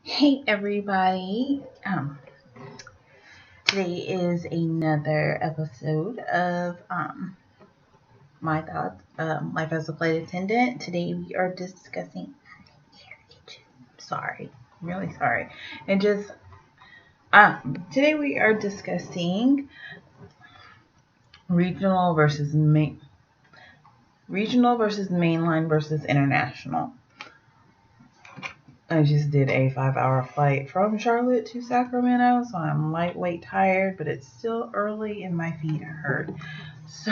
Hey everybody. Today is another episode of my thoughts, life as a flight attendant. Today we are discussing. Sorry, I'm really sorry. And just today we are discussing regional versus mainline versus international. I just did a 5-hour flight from Charlotte to Sacramento, so I'm lightweight tired, but it's still early and my feet hurt. So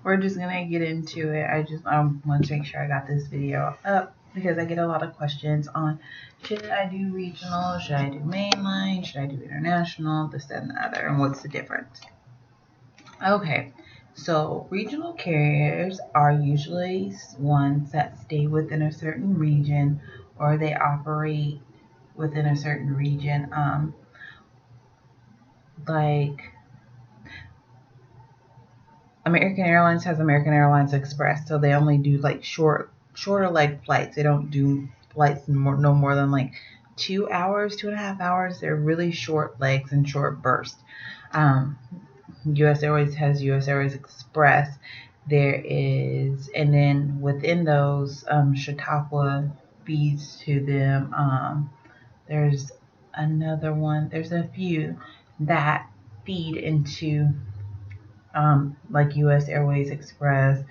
we're just gonna get into it. I want to make sure I got this video up because I get a lot of questions on should I do regional, should I do mainline, should I do international, this, that, and the other, and what's the difference. Okay, so regional carriers are usually ones that stay within a certain region or they operate within a certain region. Like American Airlines has American Airlines Express, so they only do like shorter leg flights. They don't do flights no more than like 2 hours, 2.5 hours. They're really short legs and short bursts. Um, U.S. Airways has U.S. Airways Express. And then within those, Chautauqua feeds to them. There's another one. There's a few that feed into like U.S. Airways Express,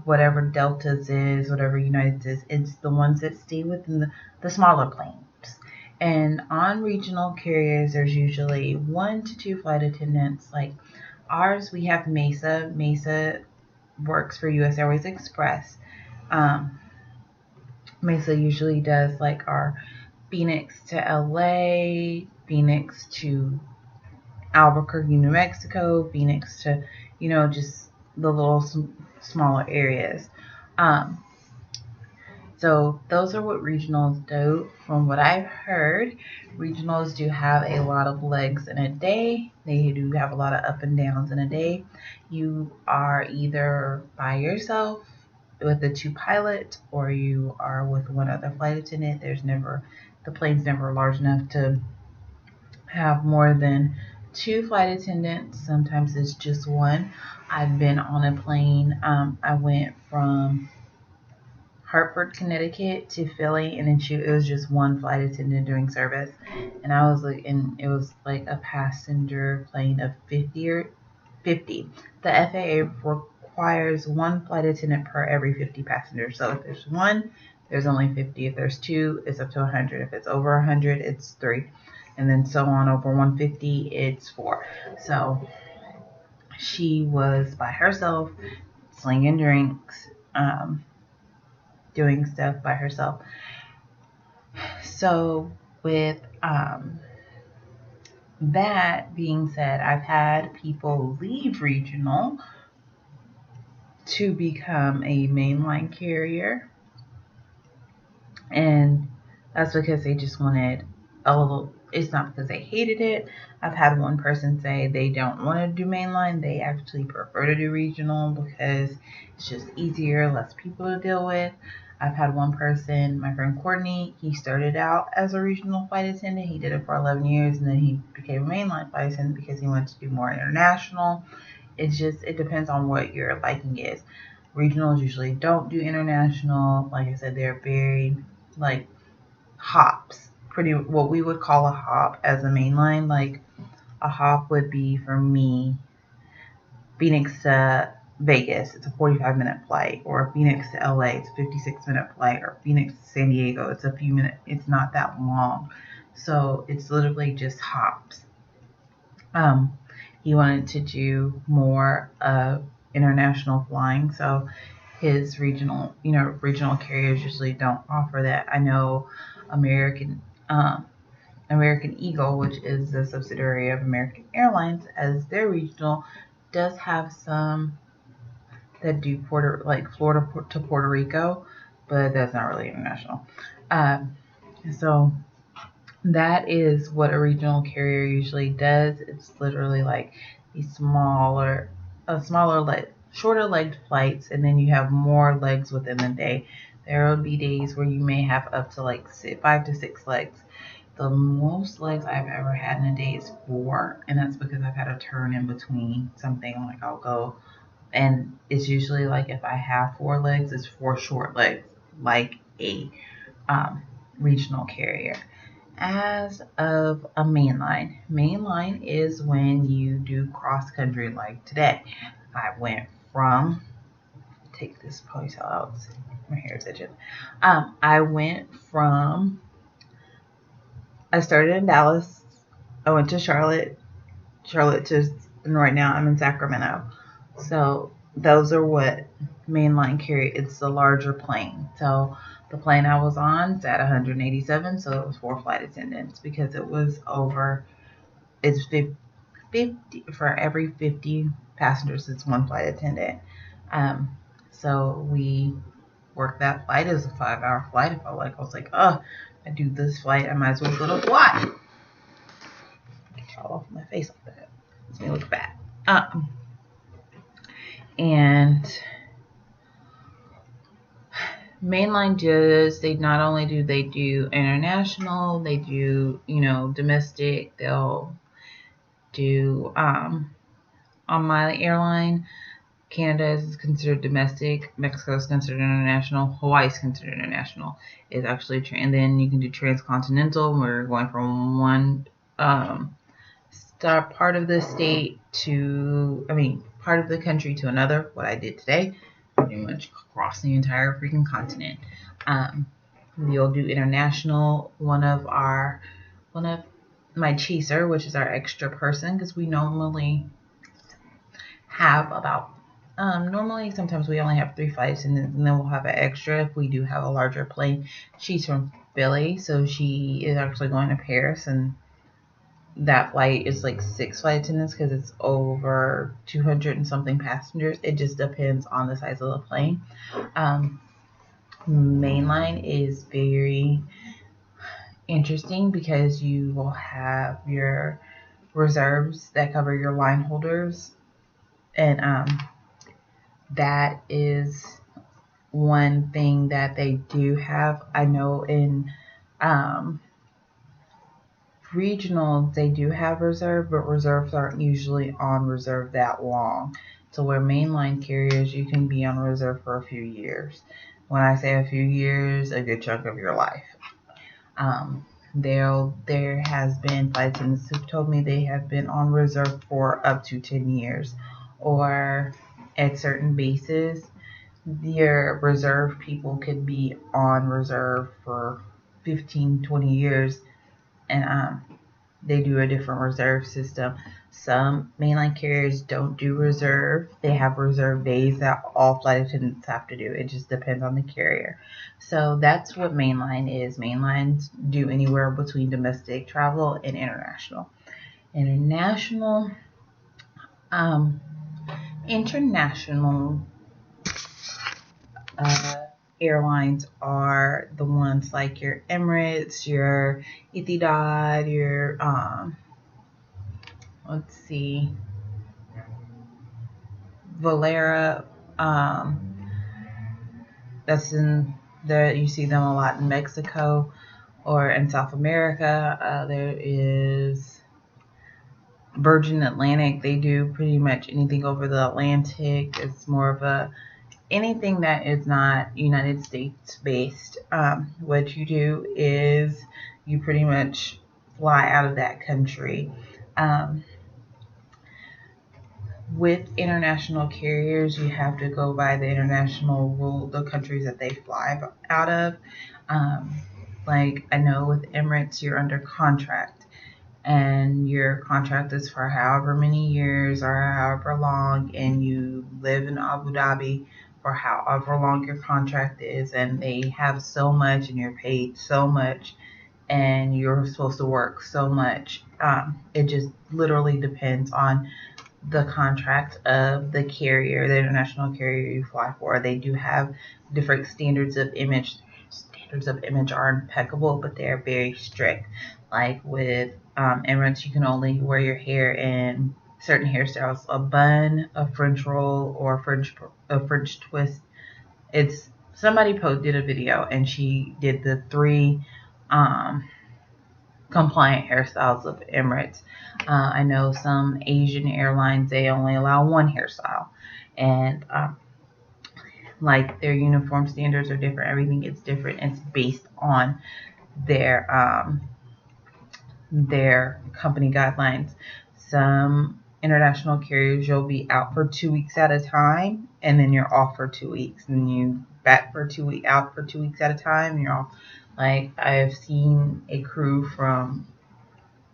whatever Delta's is, whatever United's is. It's the ones that stay within the smaller planes. And on regional carriers, there's usually 1 to 2 flight attendants. Like ours, we have Mesa. Mesa works for U.S. Airways Express. Um, Mesa usually does like our Phoenix to LA, Phoenix to Albuquerque, New Mexico, Phoenix to, just the little smaller areas. Um, so those are what regionals do. From what I've heard, regionals do have a lot of legs in a day. They do have a lot of up and downs in a day. You are either by yourself with the 2 pilot or you are with one other flight attendant. The plane's never large enough to have more than 2 flight attendants. Sometimes it's just one. I've been on a plane. I went from Hartford, Connecticut to Philly, and then it was just one flight attendant doing service. And it was like a passenger plane of 50 or 50. The FAA requires one flight attendant per every 50 passengers. So if there's one, there's only 50. If there's two, it's up to 100. If it's over 100, it's 3. And then so on. Over 150, it's 4. So she was by herself, slinging drinks, doing stuff by herself. So with that being said, I've had people leave regional to become a mainline carrier, and that's because they just wanted a little. It's not because they hated it. I've had one person say they don't want to do mainline. They actually prefer to do regional because it's just easier, less people to deal with. I've had one person, my friend Courtney, he started out as a regional flight attendant. He did it for 11 years and then he became a mainline flight attendant because he wanted to do more international. It depends on what your liking is. Regionals usually don't do international. Like I said, they're very like hops. Pretty what we would call a hop as a mainline. Like a hop would be for me Phoenix to Vegas, it's a 45-minute flight, or Phoenix to LA, it's a 56-minute flight, or Phoenix to San Diego, it's a few minutes, it's not that long. So it's literally just hops. He wanted to do more international flying, so his regional carriers usually don't offer that. I know American American Eagle, which is a subsidiary of American Airlines, as their regional, does have some that do Florida to Puerto Rico, but that's not really international. So that is what a regional carrier usually does. It's literally like these shorter legged flights, and then you have more legs within the day. There will be days where you may have up to like 5 to 6 legs. The most legs I've ever had in a day is 4, and that's because I've had a turn in between something. Like I'll go, and it's usually like if I have 4 legs, it's 4 short legs, like a regional carrier. As of a mainline is when you do cross country. Like today, I went from take this ponytail out. My hair's itching. I went from. I started in Dallas. I went to Charlotte and right now I'm in Sacramento. So those are what mainline carry. It's the larger plane. So the plane I was on is at 187, so it was 4 flight attendants because it was over. It's 50 for every 50 passengers. It's 1 flight attendant. So we worked that flight. It was a 5-hour flight. I felt like I was like, oh, I do this flight. I might as well go to fly. Get y'all off my face like that. It's me look bad. And mainline they not only do they do international, they do domestic. They'll do on my airline. Canada is considered domestic. Mexico is considered international. Hawaii is considered international. It's actually and then you can do transcontinental. We're going from one part of the state part of the country to another. What I did today, pretty much across the entire freaking continent. We'll do international. One of my chaser, which is our extra person, because we normally have about normally sometimes we only have 3 flights, and then we'll have an extra if we do have a larger plane. She's from Philly, so she is actually going to Paris, and that flight is like 6 flight attendants because it's over 200 and something passengers. It just depends on the size of the plane. Mainline is very interesting because you will have your reserves that cover your line holders, and that is one thing that they do have. I know in regional they do have reserve, but reserves aren't usually on reserve that long. So where mainline carriers, you can be on reserve for a few years. When I say a few years, a good chunk of your life. There has been flight attendants who've told me they have been on reserve for up to 10 years, or at certain bases, your reserve people could be on reserve for 15, 20 years, and they do a different reserve system. Some mainline carriers don't do reserve. They have reserve days that all flight attendants have to do. It just depends on the carrier. So that's what mainline is. Mainlines do anywhere between domestic travel and international. International airlines are the ones like your Emirates, your Etihad, your Valera. That's you see them a lot in Mexico or in South America. There is Virgin Atlantic. They do pretty much anything over the Atlantic. It's more of anything that is not United States based. What you do is you pretty much fly out of that country. With international carriers, you have to go by the international rule, the countries that they fly out of. Like I know with Emirates, you're under contract, and your contract is for however many years or however long, and you live in Abu Dhabi for however long your contract is, and they have so much, and you're paid so much, and you're supposed to work so much. It just literally depends on the contract of the carrier, the international carrier you fly for. They do have different standards of image. Standards of image are impeccable, but they're very strict. Like with Emirates, you can only wear your hair in certain hairstyles: a bun, a French roll, or a French twist. It's somebody did a video, and she did the 3 compliant hairstyles of Emirates. I know some Asian airlines, they only allow 1 hairstyle, and like their uniform standards are different. Everything is different. It's based on their company guidelines. Some international carriers, you'll be out for 2 weeks at a time, and then you're off for 2 weeks, and you back for 2 weeks, out for 2 weeks at a time, and you're off. Like, I have seen a crew from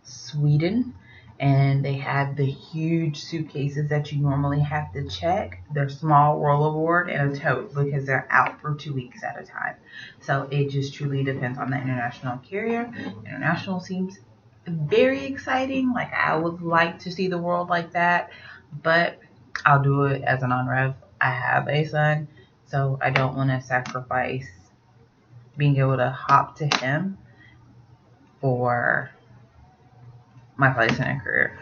Sweden, and they had the huge suitcases that you normally have to check. They're small rollerboard and a tote, because they're out for 2 weeks at a time. So it just truly depends on the international carrier. International seems very exciting. Like, I would like to see the world like that, but I'll do it as a non-rev. I have a son, so I don't want to sacrifice being able to hop to him for my flight attendant career.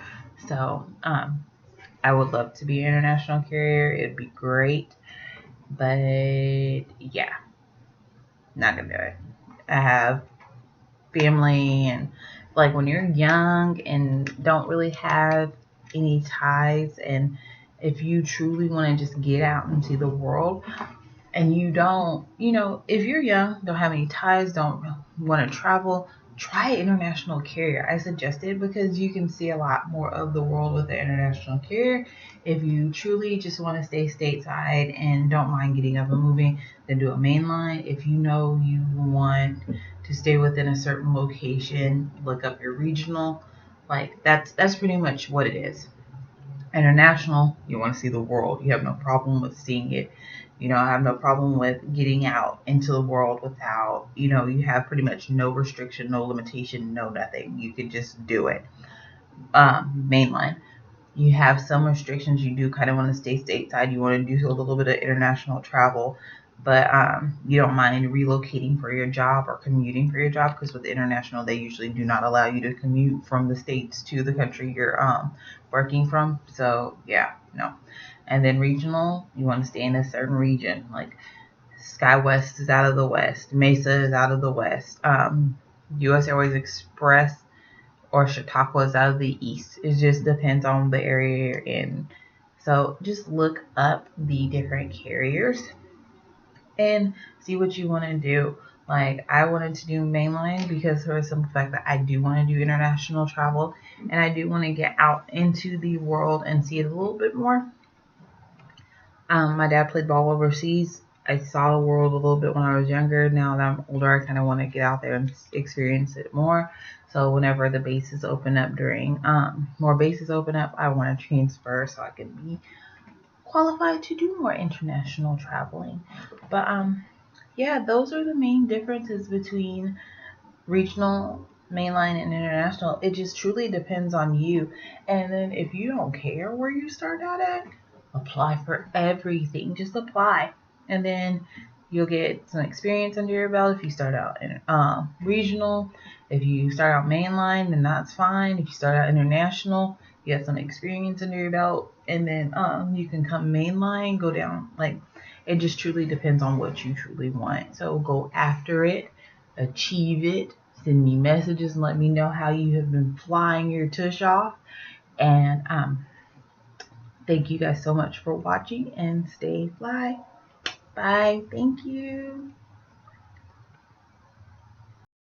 So I would love to be an international carrier. It'd be great, but yeah, not gonna do it. I have family, and like, when you're young and don't really have any ties, and if you truly want to just get out and see the world, and you don't, if you're young, don't have any ties, don't want to travel, try an international carrier. I suggest it because you can see a lot more of the world with an international carrier. If you truly just want to stay stateside and don't mind getting up and moving, then do a mainline. If you know you want to stay within a certain location, look up your regional. Like, that's pretty much what it is. International, you want to see the world. You have no problem with seeing it. I have no problem with getting out into the world without, you have pretty much no restriction, no limitation, no nothing. You can just do it. Mainline, you have some restrictions. You do kind of want to stay stateside. You want to do a little bit of international travel, but you don't mind relocating for your job or commuting for your job, because with international, they usually do not allow you to commute from the States to the country you're working from. So yeah, no. And then regional, you want to stay in a certain region. Like, SkyWest is out of the West, Mesa is out of the West, US Airways Express or Chautauqua is out of the East. It just depends on the area you're in. So just look up the different carriers and see what you want to do. Like, I wanted to do mainline because for the simple fact that I do want to do international travel, and I do want to get out into the world and see it a little bit more. My dad played ball overseas. I saw the world a little bit when I was younger. Now that I'm older, I kind of want to get out there and experience it more. So whenever the bases open up more bases open up, I want to transfer so I can be qualified to do more international traveling. But yeah, those are the main differences between regional, mainline, and international. It just truly depends on you. And then if you don't care where you start out at, apply for everything. Just apply, and then you'll get some experience under your belt if you start out in regional. If you start out mainline, then that's fine. If you start out international, you have some experience under your belt, and then you can come mainline, go down. Like, it just truly depends on what you truly want. So go after it, achieve it. Send me messages and let me know how you have been flying your tush off. And thank you guys so much for watching, and stay fly. Bye. Thank you.